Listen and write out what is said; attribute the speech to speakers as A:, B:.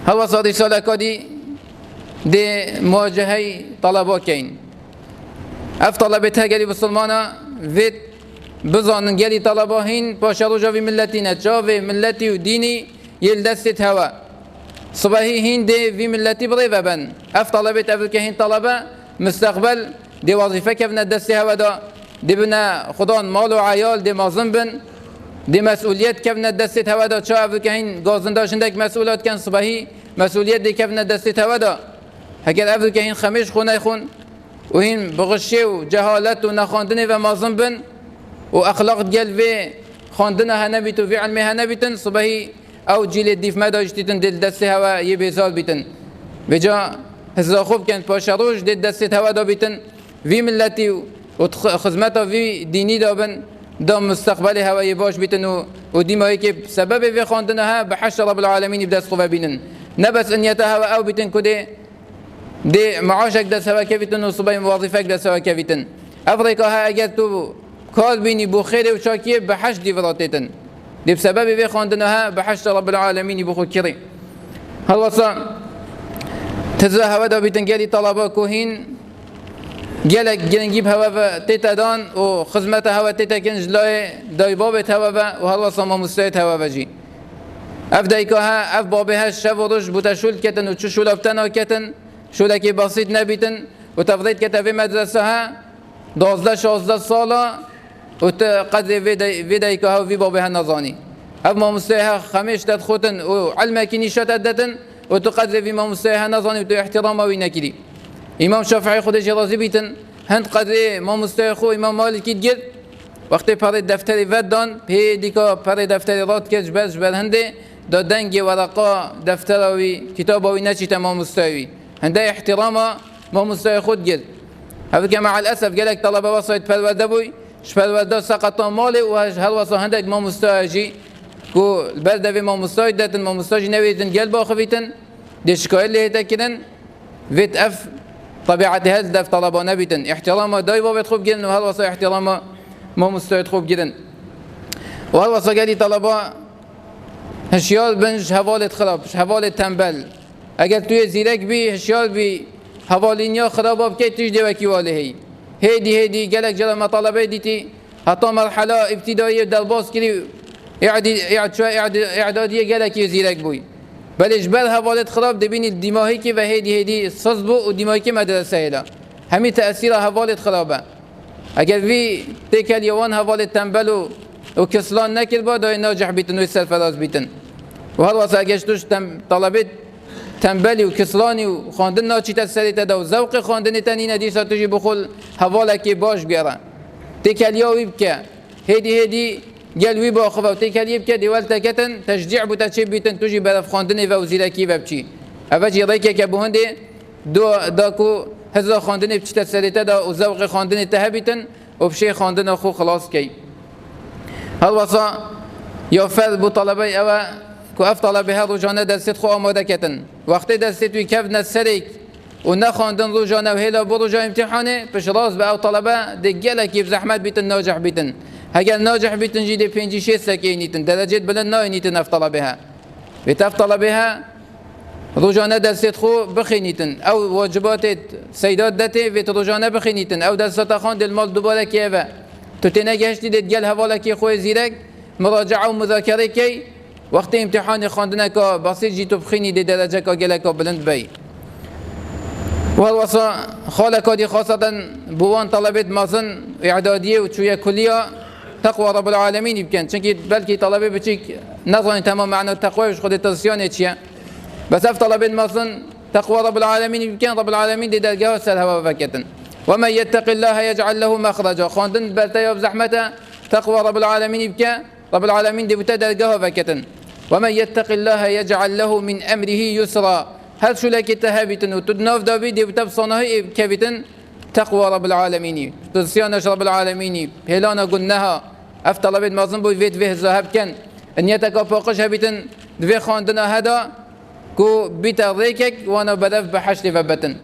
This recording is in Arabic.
A: هوا صادي سالا كادي دي مواجهة طلبا كين اف طلبتها قالي بسلمانا فيت بزانن قالي طلبا هين باشا رجا في ملتنا جاوي ملتي وديني يلدست هوا صباحي هين دي في ملتي بريفا بن اف طلبت افريكا هين طلبا مستقبل دي وظيفة كفنا دست هوا دا دي بنا خدان مال وعيال دي مازن بن دي مسؤوليات كفنا دست هوا دا شا افريكا هين غازن داشندك مسؤولات كان صباحي مسؤوليات دي كفنا دست هوا دا هكذا افريكا هين خميش خون يخون وهين بغشي وجهالت ونخاندني ومازن بن واخلاق ديال في خاندنا هنبيت وفي علمي هنبيتن صباحي او جيل الديف ما داشتيتن دل دست هوا يبيزال بيتن بجا هزا خوب كانت باشا روج دل دست هوا دا بيتن في ملتي وخدمتها في ديني دابن دام مستقبل هوا يباش بيتن وديما هيك سبب في خاندنها بحش رب العالمين بدس خوفا بينن نبس ان يتهوا او بيتن كده دي معاشك دس هوا كفيتن وصباحي وظيفك دس هوا كفيتن افريقيا ها اگر تو كال بيني بخير وشاكيه بحش دي فراتيتن دي بسبب في خاندنها بحش رب العالمين بخو كري هالوصا تزا هوا دا بيتن قالي طلبا كوهين قالك جنجيب هوا تيتا دان وخدمتها هوا تيتا كنج لاي داي بابت هوا وهالوصا ما مستويت هوا بجي اف دايكاها اف بابها الشف ورش بوتشول كتن وتشول افتنا كتن شولكي بسيط نبيتن وتفضيت كتا في مدرسها 12 ساله وتقدر في دايكاها وفي بابها النظاني اف ما مستويها خميش تدخوتن وعلمك نيشات ادتن وتقدر في ما مستويها نظاني وتو احترامه وينكري امام شافعي خود جرازي بيتن هند قدر ما مستوي خو امام مالك يتجد وقت پاره دفتری ودان پی دیکا پاره دفتری رات کش بس بر هنده دادنگی ورقا دفتراوی کتاباوی نچی تمام مستوی هنده احتراما ما مستوی خود گل هذا كما مع الاسف قالك طلبه وصيت پرورده بوي ش پرورده سقط ماله و هر وصا هندك ما مستوی جي کو البلده في ما مستوي دتن ما مستوي نويتن قل باخويتن دي شكايل اللي هتكدن فيت اف طبيعه هذا دف طلبه نبيتن احترامه دايما بتخوب جلن وهل وصا احترامه ما مستوي خوب جدا وهل وصا قالي طلبه هشيال بنج هوالت خراب هوالت تنبل اگر توی زیرک بی هشيال بی هوالینیا خرابه بکی توی دوکی واله هيدي قالك جل مطالبه ديتي حتى مرحله ابتدائيه درباس كلي اعد شوي اعداديه قالك زيرك بوي بل اجبال هوالت خراب دبين الدماغي كي وهيدي صزبو ودماغي كي مدرسه لا همي تاثير هوالت خرابه اگر في تكل يوان هوالت تنبلو وكسلان نكر با داي ناجح بيتن وسرفراز بيتن وهر واسه اگشتوش طلبت تنبلي وكسلاني وخاندن ناچي تسريت دا وذوق خاندن تنين دي ساتجي بخل هوالك باش بيرا تكل يوي بك هيدي قالوي باخو تكل يبك دولت كتن تشجيع بتشي بيتن تجي برف خاندن وزيركي وبچي افجي ريك كبوهندي داكو هزا خاندن بچي تسريت دا وذوق خاندن تهبيتن وبشي خاندن اخو خلاص كي هل وصا يوفر بو طلبي او كو اف طلبي هذا رجانا دست خو آماده كتن وقتی دست وی کف نسریک و نخواندن رجانا و هلا بو رجا امتحانه پش راز به او طلبه دگله کی زحمت بیتن ناجح بیتن اگر ناجح بیتن جیده 5 6 سکینیتن درجات بلند ناینیتن اف طلبها بتف طلبها رجانا دست خو بخینیتن او واجبات سیدات دته و رجانا بخینیتن او دست خواند المال دوباره کیه تو تنگهشتی دگل حواله کی خو زیرک مراجعه و مذاکره کی وقت امتحان خواندن که بسیط جیتو بخینی دی درجه که گله که بلند بی والوصا خالك دي خاصة بوان طلبت مازن اعدادية وشوية كلية تقوى رب العالمين يمكن چونكي بلكي طلبه بچيك نظن تمام معنى التقوى وش خد التنسيون اتشيا بس اف طلبت مازن تقوى رب العالمين يمكن رب العالمين دي درجه سلها وفكتن ومن يتق الله يجعل له مخرجا خواندن بلتيا بزحمته تقوى رب العالمين يبكى رب العالمين دي بتدرجه وفكتن ومن يتق الله يجعل له من امره يسرا هل شو لك تهابتن وتدناف دابي دي بتبصنه كبتن تقوى رب العالمين تنسيان رب العالمين هلانا قلناها افتلبت مازن بو فيت فيه ذهب كان ان يتكا فوقش هبتن دفي خواندنا هذا كو بيتا ريكك وانا بدف بحشت فبتن